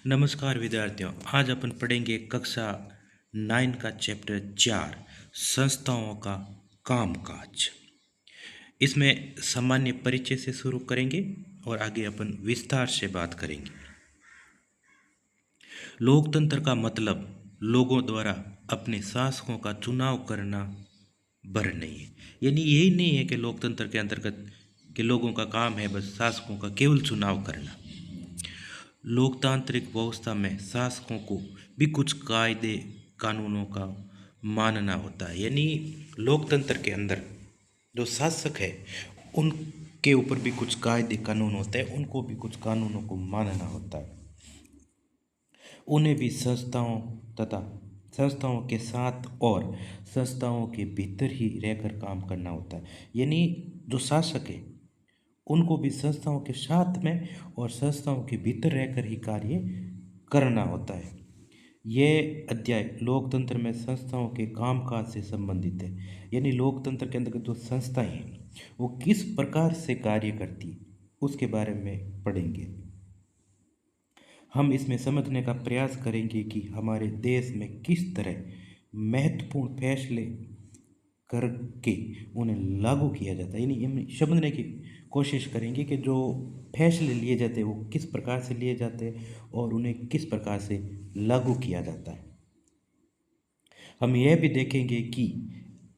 नमस्कार विद्यार्थियों। आज अपन पढ़ेंगे कक्षा 9 का चैप्टर 4 संस्थाओं का कामकाज। इसमें सामान्य परिचय से शुरू करेंगे और आगे अपन विस्तार से बात करेंगे। लोकतंत्र का मतलब लोगों द्वारा अपने शासकों का चुनाव करना बर नहीं है। यानी यही नहीं है कि लोकतंत्र के अंतर्गत कि लोगों का काम है बस शासकों का केवल चुनाव करना। लोकतांत्रिक व्यवस्था में शासकों को भी कुछ कायदे कानूनों का मानना होता है। यानी लोकतंत्र के अंदर जो शासक है उनके ऊपर भी कुछ कायदे कानून होते हैं, उनको भी कुछ कानूनों को मानना होता है। उन्हें भी संस्थाओं तथा संस्थाओं के साथ और संस्थाओं के भीतर ही रहकर काम करना होता है। यानी जो शासक है उनको भी संस्थाओं के साथ में और संस्थाओं के भीतर रहकर ही कार्य करना होता है। यह अध्याय लोकतंत्र में संस्थाओं के कामकाज से संबंधित है। यानी लोकतंत्र के अंतर्गत जो संस्थाएं हैं वो किस प्रकार से कार्य करती है उसके बारे में पढ़ेंगे। हम इसमें समझने का प्रयास करेंगे कि हमारे देश में किस तरह महत्वपूर्ण फैसले करके उन्हें लागू किया जाता है। यानी हम समझने की कोशिश करेंगे कि जो फैसले लिए जाते हैं वो किस प्रकार से लिए जाते हैं और उन्हें किस प्रकार से लागू किया जाता है। हम यह भी देखेंगे कि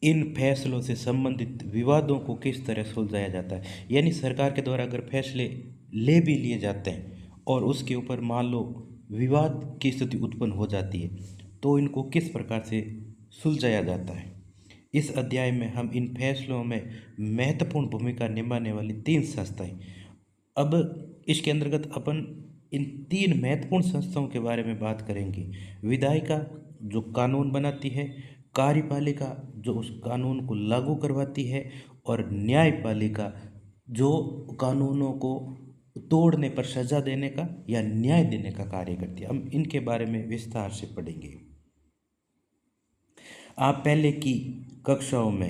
इन फैसलों से संबंधित विवादों को किस तरह सुलझाया जाता है। यानी सरकार के द्वारा अगर फैसले ले भी लिए जाते हैं और उसके ऊपर मान लो विवाद की स्थिति उत्पन्न हो जाती है तो इनको किस प्रकार से सुलझाया जाता है। इस अध्याय में हम इन फैसलों में महत्वपूर्ण भूमिका निभाने वाली 3 संस्थाएं, अब इसके अंतर्गत अपन इन 3 महत्वपूर्ण संस्थाओं के बारे में बात करेंगे। विधायिका जो कानून बनाती है, कार्यपालिका जो उस कानून को लागू करवाती है और न्यायपालिका जो कानूनों को तोड़ने पर सजा देने का या न्याय देने का कार्य करती है। हम इनके बारे में विस्तार से पढ़ेंगे। आप पहले की कक्षाओं में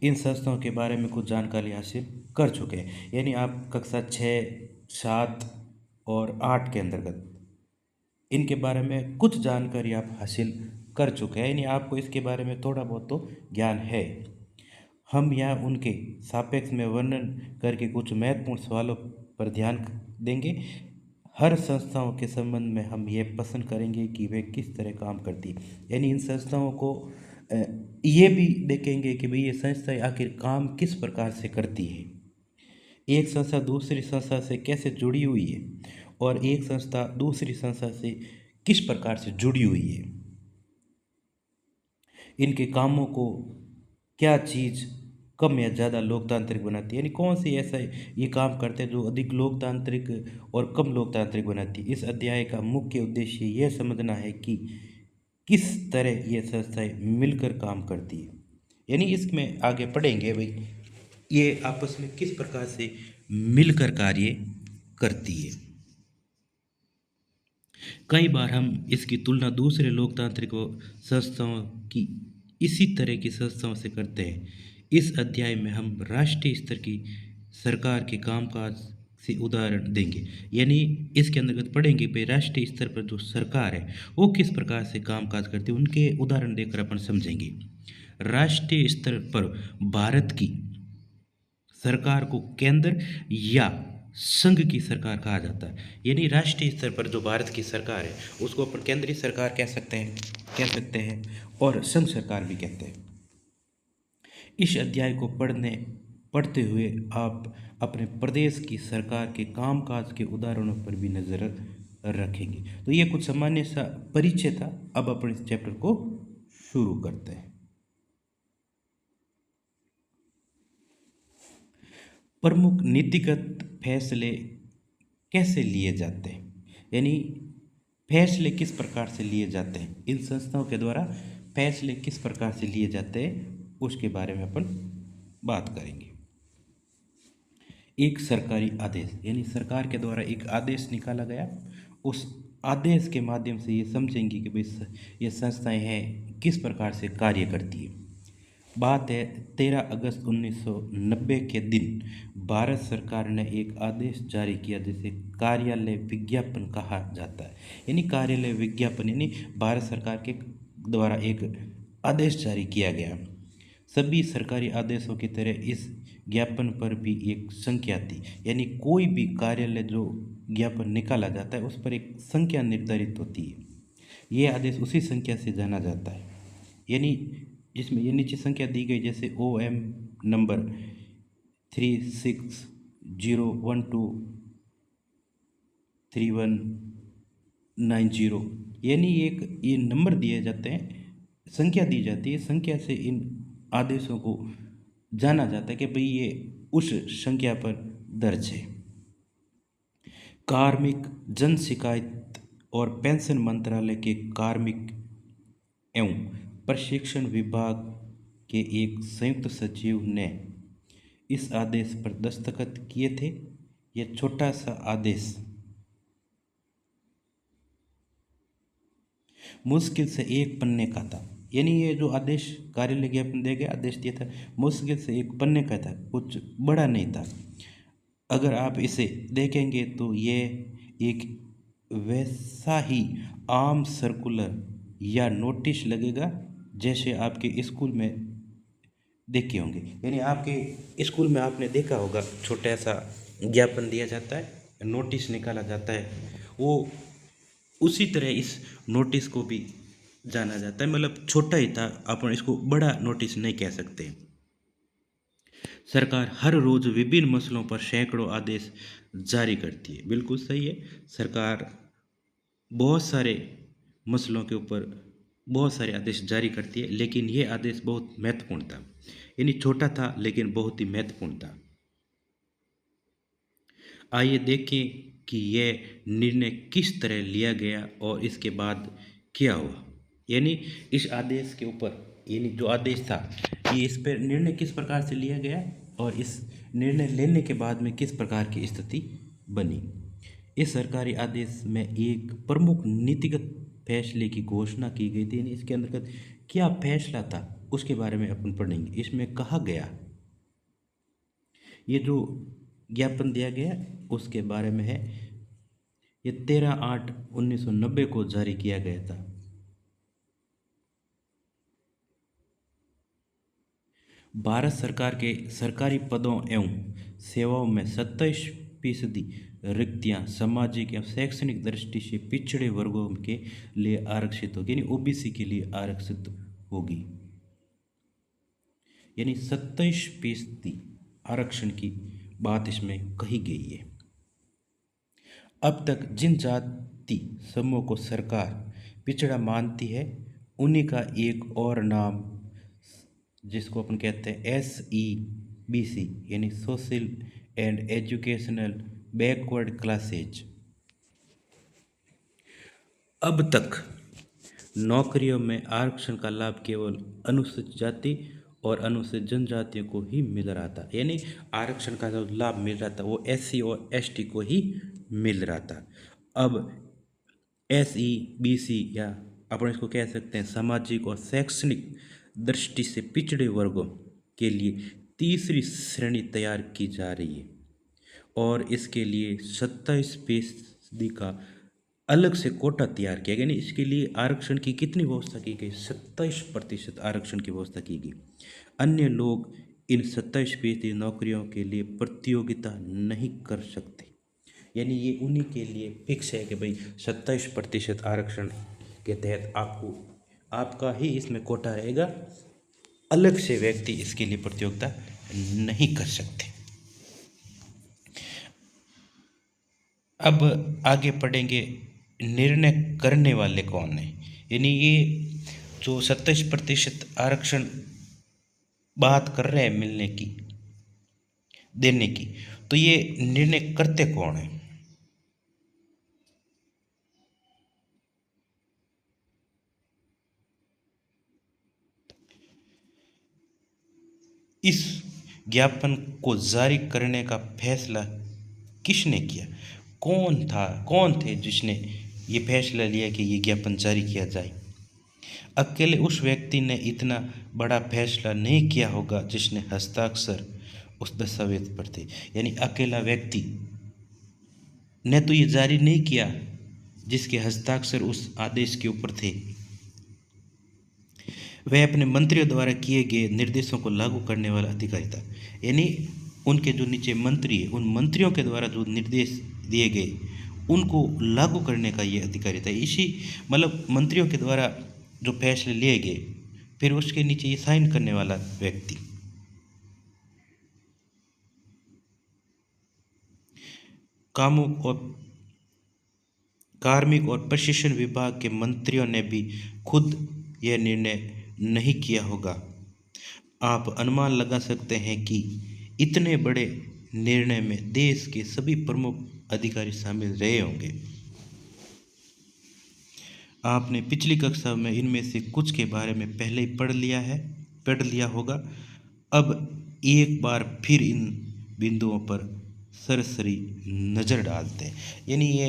इन संस्थाओं के बारे में कुछ जानकारी हासिल कर चुके हैं। यानी आप कक्षा 6, 7 और 8 के अंतर्गत इनके बारे में कुछ जानकारी आप हासिल कर चुके हैं। यानी आपको इसके बारे में थोड़ा बहुत तो ज्ञान है। हम यहाँ उनके सापेक्ष में वर्णन करके कुछ महत्वपूर्ण सवालों पर ध्यान देंगे। हर संस्थाओं के संबंध में हम ये पसंद करेंगे कि वे किस तरह काम करती है। यानी इन संस्थाओं को ये भी देखेंगे कि भाई ये संस्थाएं आखिर काम किस प्रकार से करती है, एक संस्था दूसरी संस्था से कैसे जुड़ी हुई है और एक संस्था दूसरी संस्था से किस प्रकार से जुड़ी हुई है, इनके कामों को क्या चीज़ कम या ज़्यादा लोकतांत्रिक बनाती है। यानी कौन सी ऐसा ये काम करते हैं जो अधिक लोकतांत्रिक और कम लोकतांत्रिक बनाती है। इस अध्याय का मुख्य उद्देश्य यह समझना है कि किस तरह ये संस्थाएं मिलकर काम करती है। यानी इसमें आगे पढ़ेंगे भाई ये आपस में किस प्रकार से मिलकर कार्य करती है। कई बार हम इसकी तुलना दूसरे लोकतांत्रिक संस्थाओं की इसी तरह की संस्थाओं से करते हैं। इस अध्याय में हम राष्ट्रीय स्तर की सरकार के कामकाज से उदाहरण देंगे। यानी इसके अंतर्गत पढ़ेंगे भाई राष्ट्रीय स्तर पर जो सरकार है वो किस प्रकार से कामकाज करती है, उनके उदाहरण देकर अपन समझेंगे। राष्ट्रीय स्तर पर भारत की सरकार को केंद्र या संघ की सरकार कहा जाता है। यानी राष्ट्रीय स्तर पर जो भारत की सरकार है उसको अपन केंद्रीय सरकार कह सकते हैं और संघ सरकार भी कहते हैं। इस अध्याय को पढ़ते हुए आप अपने प्रदेश की सरकार के कामकाज के उदाहरणों पर भी नज़र रखेंगे। तो ये कुछ सामान्य सा परिचय था। अब अपन इस चैप्टर को शुरू करते हैं। प्रमुख नीतिगत फैसले कैसे लिए जाते हैं, यानी फैसले किस प्रकार से लिए जाते हैं, इन संस्थाओं के द्वारा फैसले किस प्रकार से लिए जाते हैं उसके बारे में अपन बात करेंगे। एक सरकारी आदेश, यानी सरकार के द्वारा एक आदेश निकाला गया, उस आदेश के माध्यम से ये समझेंगे कि भाई ये संस्थाएं हैं किस प्रकार से कार्य करती है। बात है 13 अगस्त 1990 के दिन भारत सरकार ने एक आदेश जारी किया जिसे कार्यालय विज्ञापन कहा जाता है। यानी कार्यालय विज्ञापन यानी भारत सरकार के द्वारा एक आदेश जारी किया गया। सभी सरकारी आदेशों की तरह इस ज्ञापन पर भी एक संख्या थी। यानी कोई भी कार्यालय जो ज्ञापन निकाला जाता है उस पर एक संख्या निर्धारित होती है। ये आदेश उसी संख्या से जाना जाता है। यानी जिसमें ये नीचे संख्या दी गई जैसे OM नंबर 36012319 यानी एक ये नंबर दिए जाते हैं, संख्या दी जाती है। संख्या से इन आदेशों को जाना जाता है कि भाई ये उस संख्या पर दर्ज है। कार्मिक जन शिकायत और पेंशन मंत्रालय के कार्मिक एवं प्रशिक्षण विभाग के एक संयुक्त सचिव ने इस आदेश पर दस्तखत किए थे। यह छोटा सा आदेश मुश्किल से एक पन्ने का था। यानी ये जो आदेश कार्यालय ज्ञापन दे गया आदेश दिया था मुश्किल से एक पन्ने का था, कुछ बड़ा नहीं था। अगर आप इसे देखेंगे तो ये एक वैसा ही आम सर्कुलर या नोटिस लगेगा जैसे आपके स्कूल में देखे होंगे। यानी आपके स्कूल में आपने देखा होगा छोटा सा ज्ञापन दिया जाता है, नोटिस निकाला जाता है, वो उसी तरह इस नोटिस को भी जाना जाता है। मतलब छोटा ही था, अपन इसको बड़ा नोटिस नहीं कह सकते। सरकार हर रोज विभिन्न मसलों पर सैकड़ों आदेश जारी करती है। बिल्कुल सही है, सरकार बहुत सारे मसलों के ऊपर बहुत सारे आदेश जारी करती है, लेकिन ये आदेश बहुत महत्वपूर्ण था। यानी छोटा था लेकिन बहुत ही महत्वपूर्ण था। आइए देखें कि यह निर्णय किस तरह लिया गया और इसके बाद क्या हुआ। यानी इस आदेश के ऊपर, यानी जो आदेश था ये इस पर निर्णय किस प्रकार से लिया गया और इस निर्णय लेने के बाद में किस प्रकार की स्थिति बनी। इस सरकारी आदेश में एक प्रमुख नीतिगत फैसले की घोषणा की गई थी। यानी इसके अंतर्गत क्या फैसला था उसके बारे में अपन पढ़ेंगे। इसमें कहा गया, ये जो ज्ञापन दिया गया उसके बारे में है। ये 13/8/1990 को जारी किया गया था। भारत सरकार के सरकारी पदों एवं सेवाओं में 27% रिक्तियां सामाजिक एवं शैक्षणिक दृष्टि से पिछड़े वर्गों के लिए आरक्षित होगी। यानी OBC के लिए आरक्षित होगी। यानी 27% आरक्षण की बात इसमें कही गई है। अब तक जिन जाति समूह को सरकार पिछड़ा मानती है उन्हीं का एक और नाम जिसको अपन कहते हैं SEBC यानी social and educational backward classes. अब तक नौकरियों में आरक्षण का लाभ केवल अनुसूचित जाति और अनुसूचित जनजातियों को ही मिल रहा था। यानी आरक्षण का जो लाभ मिल रहा था वो SC और ST को ही मिल रहा था। अब SEBC या अपन इसको कह सकते हैं सामाजिक और शैक्षणिक दृष्टि से पिछड़े वर्गों के लिए तीसरी श्रेणी तैयार की जा रही है और इसके लिए 27% का अलग से कोटा तैयार किया गया। यानी इसके लिए आरक्षण की कितनी व्यवस्था की गई, 27% आरक्षण की व्यवस्था की गई। अन्य लोग इन 27% नौकरियों के लिए प्रतियोगिता नहीं कर सकते। यानी ये उन्हीं के लिए फिक्स है कि भाई 27% आरक्षण के तहत आपका ही इसमें कोटा रहेगा, अलग से व्यक्ति इसके लिए प्रतियोगिता नहीं कर सकते। अब आगे पढ़ेंगे निर्णय करने वाले कौन है। यानी ये जो 27% आरक्षण बात कर रहे हैं मिलने की, देने की, तो ये निर्णय करते कौन है। इस ज्ञापन को जारी करने का फैसला किसने किया, कौन थे जिसने ये फैसला लिया कि ये ज्ञापन जारी किया जाए। अकेले उस व्यक्ति ने इतना बड़ा फैसला नहीं किया होगा जिसने हस्ताक्षर उस दस्तावेज पर थे। यानी अकेला व्यक्ति ने तो ये जारी नहीं किया जिसके हस्ताक्षर उस आदेश के ऊपर थे। वह अपने मंत्रियों द्वारा किए गए निर्देशों को लागू करने वाला अधिकारी था। यानी उनके जो नीचे मंत्री है, उन मंत्रियों के द्वारा जो निर्देश दिए गए उनको लागू करने का ये अधिकारी था। इसी मतलब मंत्रियों के द्वारा जो फैसले लिए गए फिर उसके नीचे ये साइन करने वाला व्यक्ति। कामुक और कार्मिक और प्रशिक्षण विभाग के मंत्रियों ने भी खुद यह निर्णय नहीं किया होगा। आप अनुमान लगा सकते हैं कि इतने बड़े निर्णय में देश के सभी प्रमुख अधिकारी शामिल रहे होंगे। आपने पिछली कक्षा में इनमें से कुछ के बारे में पहले ही पढ़ लिया होगा। अब एक बार फिर इन बिंदुओं पर सरसरी नज़र डालते हैं। यानी ये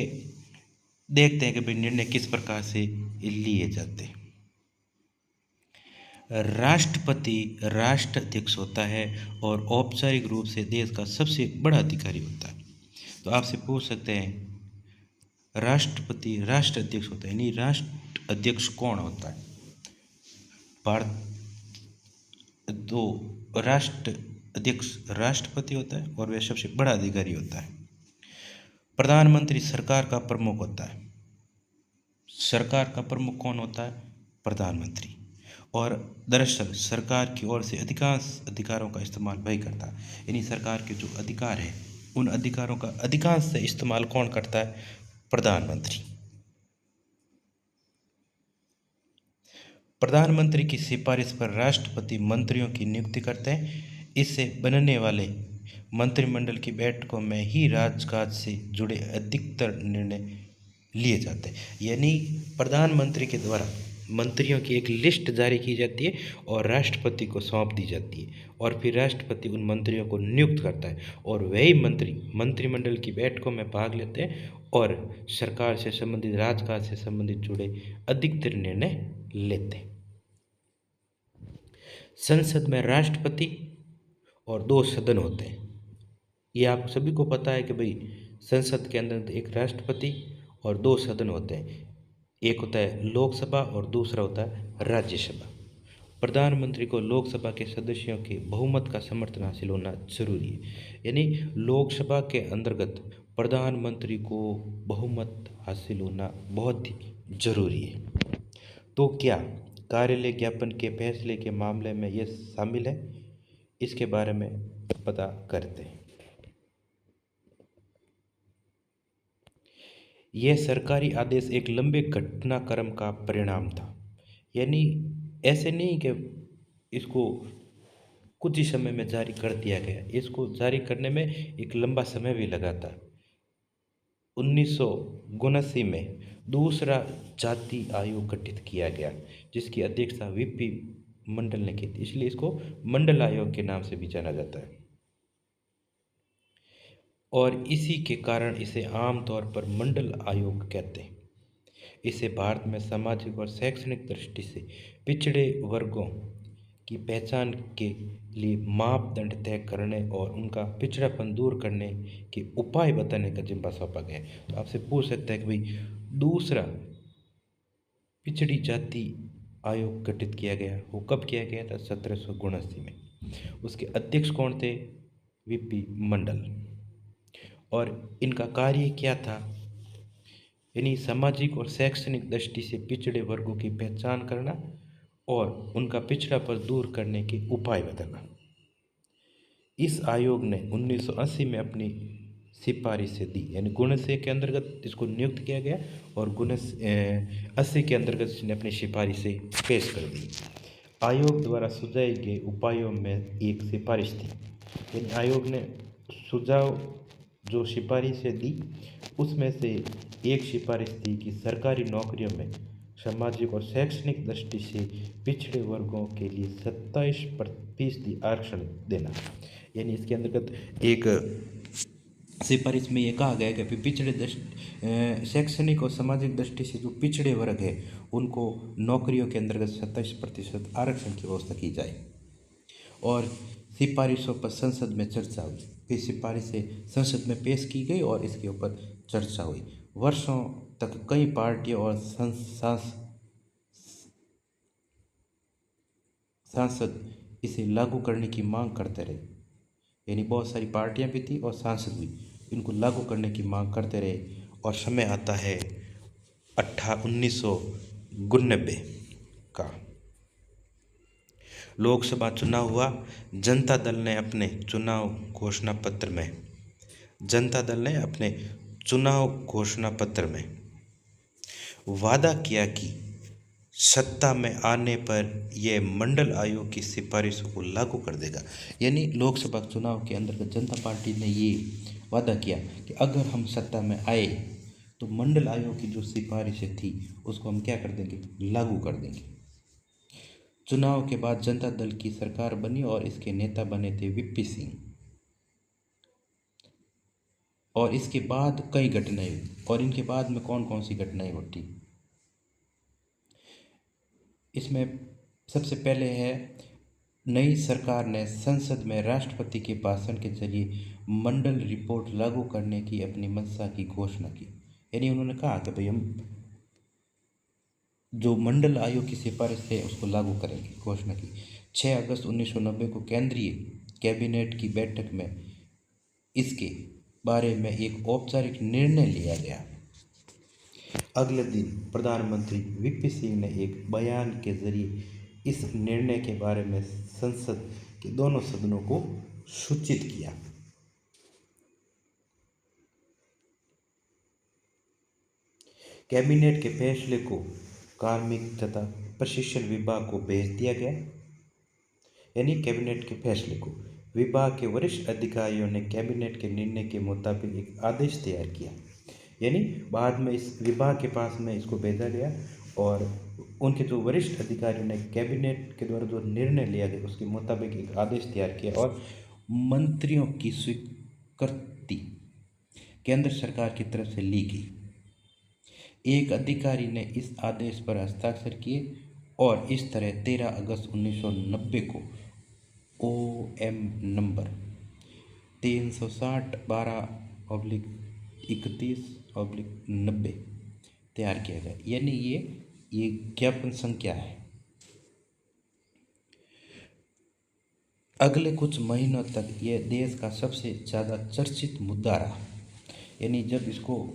देखते हैं कि भाई निर्णय किस प्रकार से लिए जाते हैं। राष्ट्रपति राष्ट्र अध्यक्ष होता है और औपचारिक रूप से देश का सबसे बड़ा अधिकारी होता है। तो आपसे पूछ सकते हैं राष्ट्रपति राष्ट्र अध्यक्ष होता है, यानी राष्ट्र अध्यक्ष कौन होता है? भारत तो राष्ट्र अध्यक्ष राष्ट्रपति होता है और वह सबसे बड़ा अधिकारी होता है। प्रधानमंत्री सरकार का प्रमुख होता है। सरकार का प्रमुख कौन होता है? प्रधानमंत्री। और दरअसल सरकार की ओर से अधिकांश अधिकारों का इस्तेमाल वही करता है। यानी सरकार के जो अधिकार है उन अधिकारों का अधिकांश से इस्तेमाल कौन करता है? प्रधानमंत्री। प्रधानमंत्री की सिफारिश पर राष्ट्रपति मंत्रियों की नियुक्ति करते हैं। इससे बनने वाले मंत्रिमंडल की बैठकों में ही राजकाज से जुड़े अधिकतर निर्णय लिए जाते हैं। यानी प्रधानमंत्री के द्वारा मंत्रियों की एक लिस्ट जारी की जाती है और राष्ट्रपति को सौंप दी जाती है और फिर राष्ट्रपति उन मंत्रियों को नियुक्त करता है और वही मंत्री मंत्रिमंडल की बैठकों में भाग लेते हैं और सरकार से संबंधित राजकाज से संबंधित जुड़े अधिकतर निर्णय लेते हैं। संसद में राष्ट्रपति और 2 सदन होते हैं। ये आप सभी को पता है कि भाई संसद के अंदर एक राष्ट्रपति और 2 सदन होते हैं। एक होता है लोकसभा और दूसरा होता है राज्यसभा। प्रधानमंत्री को लोकसभा के सदस्यों के बहुमत का समर्थन हासिल होना जरूरी है। यानी लोकसभा के अंतर्गत प्रधानमंत्री को बहुमत हासिल होना बहुत ही जरूरी है। तो क्या कार्यालय ज्ञापन के फैसले के मामले में यह शामिल है? इसके बारे में पता करते हैं। यह सरकारी आदेश एक लंबे घटनाक्रम का परिणाम था। यानी ऐसे नहीं कि इसको कुछ ही समय में जारी कर दिया गया, इसको जारी करने में एक लंबा समय भी लगा था। 1979 में दूसरा जाति आयोग गठित किया गया जिसकी अध्यक्षता वीपी मंडल ने की थी, इसलिए इसको मंडल आयोग के नाम से भी जाना जाता है। और इसी के कारण इसे आमतौर पर मंडल आयोग कहते हैं। इसे भारत में सामाजिक और शैक्षणिक दृष्टि से पिछड़े वर्गों की पहचान के लिए मापदंड तय करने और उनका पिछड़ापन दूर करने के उपाय बताने का जिम्मा सौंपा गया है। तो आपसे पूछ सकता है कि भाई दूसरा पिछड़ी जाति आयोग गठित किया गया, वो कब किया गया था? 1779 में। उसके अध्यक्ष कौन थे? वीपी मंडल। और इनका कार्य क्या था? यानी सामाजिक और शैक्षणिक दृष्टि से पिछड़े वर्गों की पहचान करना और उनका पिछड़ापन दूर करने के उपाय बताना। इस आयोग ने 1980 में अपनी सिफारिशें दी। यानी 19 के अंतर्गत इसको नियुक्त किया गया और 1980 के अंतर्गत इसने अपनी सिफारिशें पेश कर दी। आयोग द्वारा सुझाए गए उपायों में एक सिफारिश थी। यानी आयोग ने सुझाव जो सिफारिशें दी उसमें से एक सिफारिश थी कि सरकारी नौकरियों में सामाजिक और शैक्षणिक दृष्टि से पिछड़े वर्गों के लिए 27% आरक्षण देना। यानी इसके अंतर्गत एक सिफारिश में ये कहा गया है कि शैक्षणिक और सामाजिक दृष्टि से जो पिछड़े वर्ग है उनको नौकरियों के अंतर्गत 27% आरक्षण की व्यवस्था की जाए। और सिफारिशों पर संसद में चर्चा हुई, फिर सिफारिशें संसद में पेश की गई और इसके ऊपर चर्चा हुई। वर्षों तक कई पार्टियों और सांसद इसे लागू करने की मांग करते रहे, यानी बहुत सारी पार्टियां भी थी और सांसद भी इनको लागू करने की मांग करते रहे। और समय आता है 1999 का, लोकसभा चुनाव हुआ। जनता दल ने अपने चुनाव घोषणा पत्र में वादा किया कि सत्ता में आने पर यह मंडल आयोग की सिफारिशों को लागू कर देगा। यानी लोकसभा चुनाव के अंतर्गत जनता पार्टी ने ये वादा किया कि अगर हम सत्ता में आए तो मंडल आयोग की जो सिफारिशें थी उसको हम क्या कर देंगे, लागू कर देंगे। चुनाव के बाद जनता दल की सरकार बनी और इसके नेता बने थे वीपी सिंह। और इसके बाद कई घटनाएं हुई, और इनके बाद में कौन कौन सी घटनाएं घटी, इसमें सबसे पहले है, नई सरकार ने संसद में राष्ट्रपति के भाषण के जरिए मंडल रिपोर्ट लागू करने की अपनी मंशा की घोषणा की। यानी उन्होंने कहा कि भाई हम जो मंडल आयोग की सिफारिश है उसको लागू करेंगे, घोषणा की। 6 अगस्त 1990 को केंद्रीय कैबिनेट की बैठक में इसके बारे में एक औपचारिक निर्णय लिया गया। अगले दिन प्रधानमंत्री वीपी सिंह ने एक बयान के जरिए इस निर्णय के बारे में संसद के दोनों सदनों को सूचित किया। कैबिनेट के फैसले को कार्मिक तथा प्रशिक्षण विभाग को भेज दिया गया। यानी कैबिनेट के फैसले को विभाग के वरिष्ठ अधिकारियों ने कैबिनेट के निर्णय के मुताबिक एक आदेश तैयार किया। यानी बाद में इस विभाग के पास में इसको भेजा गया और उनके जो वरिष्ठ अधिकारियों ने कैबिनेट के द्वारा जो निर्णय लिया गया उसके मुताबिक एक आदेश तैयार किया और मंत्रियों की स्वीकृति केंद्र सरकार की तरफ से ली गई। एक अधिकारी ने इस आदेश पर हस्ताक्षर किए और इस तरह 13 अगस्त 1990 को OM नंबर 360/12/31/90 तैयार किया गया। यानी ये ज्ञापन संख्या है। अगले कुछ महीनों तक यह देश का सबसे ज़्यादा चर्चित मुद्दा रहा। यानी जब इसको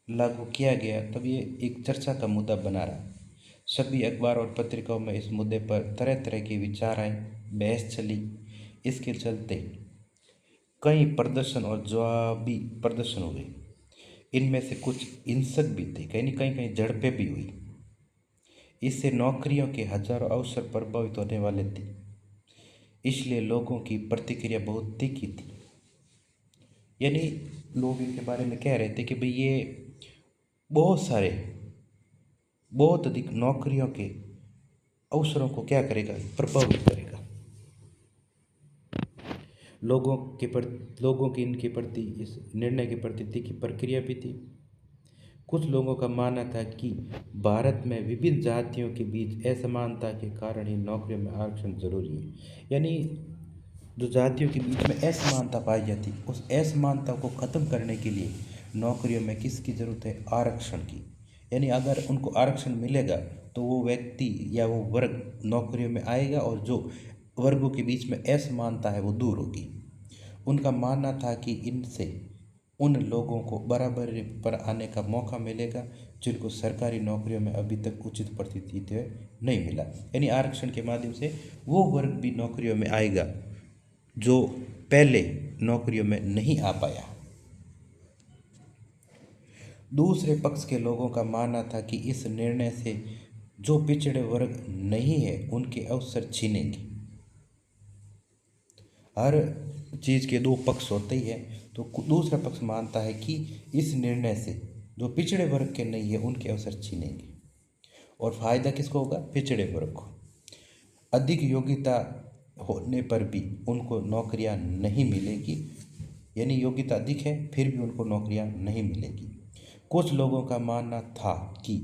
लागू किया गया तब ये एक चर्चा का मुद्दा बना रहा। सभी अखबार और पत्रिकाओं में इस मुद्दे पर तरह तरह के विचार आए, बहस चली। इसके चलते कई प्रदर्शन और जवाबी प्रदर्शन हुए। इनमें से कुछ हिंसक भी थे, कहीं कहीं झड़पें भी हुई। इससे नौकरियों के हजारों अवसर प्रभावित होने वाले थे, इसलिए लोगों की प्रतिक्रिया बहुत तीखी थी। यानी लोग इनके बारे में कह रहे थे कि भाई ये बहुत अधिक नौकरियों के अवसरों को क्या करेगा, प्रभावित करेगा। लोगों की इनके प्रति, इस निर्णय के प्रति तीखी प्रक्रिया भी थी। कुछ लोगों का मानना था कि भारत में विभिन्न जातियों के बीच असमानता के कारण ही नौकरियों में आरक्षण जरूरी है। यानी जो जातियों के बीच में असमानता पाई जाती, उस असमानता को ख़त्म करने के लिए नौकरियों में किसकी ज़रूरत है, आरक्षण की। यानी अगर उनको आरक्षण मिलेगा तो वो व्यक्ति या वो वर्ग नौकरियों में आएगा और जो वर्गों के बीच में असमानता है वो दूर होगी। उनका मानना था कि इनसे उन लोगों को बराबरी पर आने का मौका मिलेगा जिनको सरकारी नौकरियों में अभी तक उचित प्रतिनिधित्व नहीं मिला। यानी आरक्षण के माध्यम से वो वर्ग भी नौकरियों में आएगा जो पहले नौकरियों में नहीं आ पाया। दूसरे पक्ष के लोगों का मानना था कि इस निर्णय से जो पिछड़े वर्ग नहीं है उनके अवसर छीनेंगे। हर चीज़ के दो पक्ष होते ही है, तो दूसरा पक्ष मानता है कि इस निर्णय से जो पिछड़े वर्ग के नहीं है उनके अवसर छीनेंगे और फायदा किसको होगा, पिछड़े वर्ग को। अधिक योग्यता होने पर भी उनको नौकरियां नहीं मिलेगी। यानी योग्यता अधिक है फिर भी उनको नौकरियां नहीं मिलेगी। कुछ लोगों का मानना था कि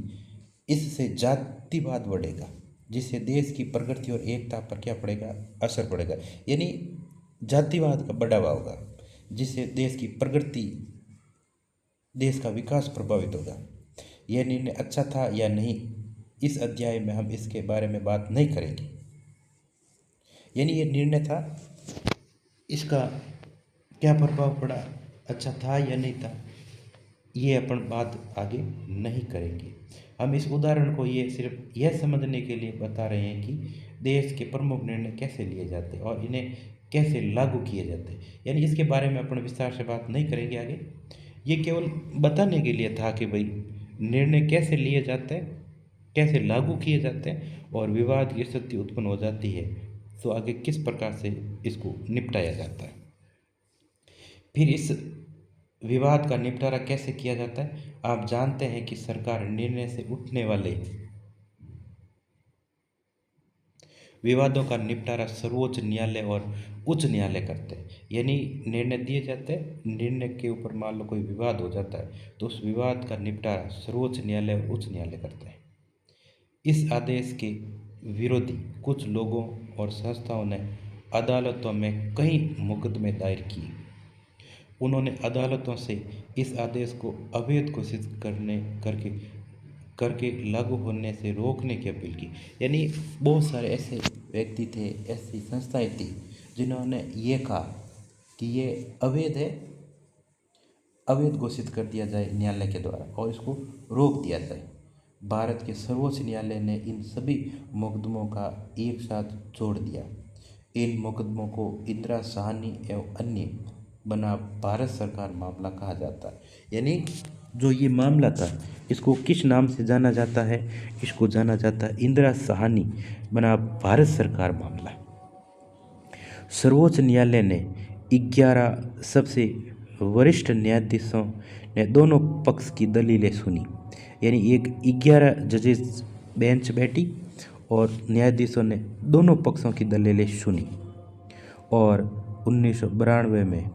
इससे जातिवाद बढ़ेगा, जिससे देश की प्रगति और एकता पर क्या पड़ेगा, असर पड़ेगा। यानी जातिवाद का बढ़ावा होगा, जिससे देश की प्रगति, देश का विकास प्रभावित होगा। यह निर्णय अच्छा था या नहीं, इस अध्याय में हम इसके बारे में बात नहीं करेंगे। यानी ये निर्णय था, इसका क्या प्रभाव पड़ा, अच्छा था या नहीं था, ये अपन बात आगे नहीं करेंगे। हम इस उदाहरण को ये सिर्फ यह समझने के लिए बता रहे हैं कि देश के प्रमुख निर्णय कैसे लिए जाते हैं और इन्हें कैसे लागू किए जाते हैं। यानी इसके बारे में अपन विस्तार से बात नहीं करेंगे आगे। ये केवल बताने के लिए था कि भाई निर्णय कैसे लिए जाते हैं, कैसे लागू किए जाते हैं और विवाद की स्थिति उत्पन्न हो जाती है तो आगे किस प्रकार से इसको निपटाया जाता है। फिर इस विवाद का निपटारा कैसे किया जाता है। आप जानते हैं कि सरकार निर्णय से उठने वाले विवादों का निपटारा सर्वोच्च न्यायालय और उच्च न्यायालय करते हैं। यानी निर्णय दिए जाते हैं, निर्णय के ऊपर मान लो कोई विवाद हो जाता है तो उस विवाद का निपटारा सर्वोच्च न्यायालय और उच्च न्यायालय करते हैं। इस आदेश के विरोधी कुछ लोगों और संस्थाओं ने अदालतों में कई मुकदमे दायर किए। उन्होंने अदालतों से इस आदेश को अवैध घोषित करके लागू होने से रोकने की अपील की। यानी बहुत सारे ऐसे व्यक्ति थे, ऐसी संस्थाएं थी जिन्होंने ये कहा कि ये अवैध है, अवैध घोषित कर दिया जाए न्यायालय के द्वारा और इसको रोक दिया जाए। भारत के सर्वोच्च न्यायालय ने इन सभी मुकदमों का एक साथ जोड़ दिया। इन मुकदमों को इंदिरा साहनी एवं अन्य बना भारत सरकार मामला कहा जाता है। यानी जो ये मामला था इसको किस नाम से जाना जाता है, इसको जाना जाता है इंदिरा साहनी बना भारत सरकार मामला। सर्वोच्च न्यायालय ने 11 सबसे वरिष्ठ न्यायाधीशों ने दोनों पक्ष की दलीलें सुनी। यानी एक 11 जजेस बेंच बैठी और न्यायाधीशों ने दोनों पक्षों की दलीलें सुनी और 1992 में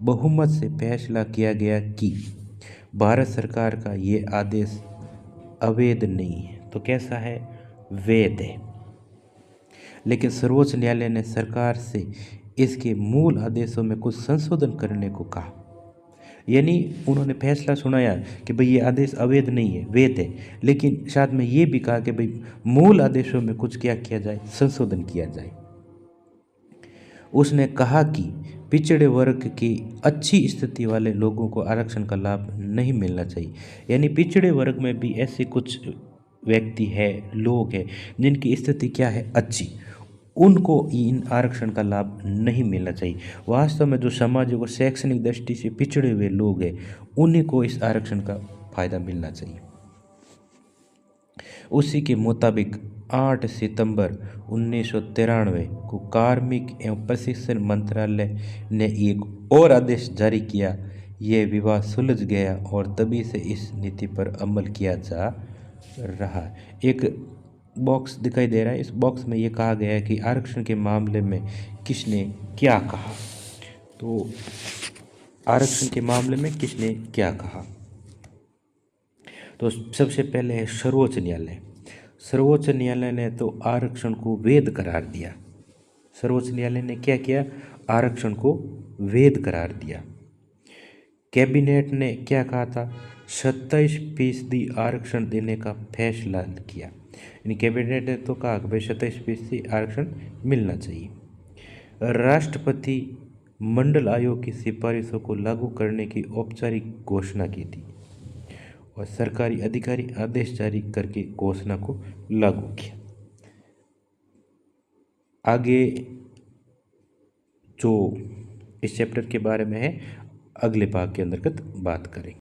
बहुमत से फैसला किया गया कि भारत सरकार का ये आदेश अवैध नहीं है। तो कैसा है, वैध है। लेकिन सर्वोच्च न्यायालय ने सरकार से इसके मूल आदेशों में कुछ संशोधन करने को कहा। यानी उन्होंने फैसला सुनाया कि भाई ये आदेश अवैध नहीं है, वैध है, लेकिन साथ में ये भी कहा कि भाई मूल आदेशों में कुछ क्या किया जाए, संशोधन किया जाए। उसने कहा कि पिछड़े वर्ग की अच्छी स्थिति वाले लोगों को आरक्षण का लाभ नहीं मिलना चाहिए। यानी पिछड़े वर्ग में भी ऐसे कुछ व्यक्ति है, लोग हैं जिनकी स्थिति क्या है, अच्छी, उनको इन आरक्षण का लाभ नहीं मिलना चाहिए। वास्तव में जो सामाजिक और शैक्षणिक दृष्टि से पिछड़े हुए लोग हैं उन्हीं को इस आरक्षण का फायदा मिलना चाहिए। उसी के मुताबिक 8 सितंबर 1993 को कार्मिक एवं प्रशिक्षण मंत्रालय ने एक और आदेश जारी किया। यह विवाद सुलझ गया और तभी से इस नीति पर अमल किया जा रहा है। एक बॉक्स दिखाई दे रहा है, इस बॉक्स में ये कहा गया है कि आरक्षण के मामले में किसने क्या कहा। तो आरक्षण के मामले में किसने क्या कहा, तो सबसे पहले है सर्वोच्च न्यायालय। सर्वोच्च न्यायालय ने तो आरक्षण को वैध करार दिया। सर्वोच्च न्यायालय ने क्या किया, आरक्षण को वैध करार दिया। कैबिनेट ने क्या कहा था, 27% आरक्षण देने का फैसला किया। यानी कैबिनेट ने तो कहा कि भाई 27% आरक्षण मिलना चाहिए। राष्ट्रपति मंडल आयोग की सिफारिशों को लागू करने की औपचारिक घोषणा की थी और सरकारी अधिकारी आदेश जारी करके घोषणा को लागू किया। आगे जो इस चैप्टर के बारे में है अगले भाग के अंतर्गत बात करें।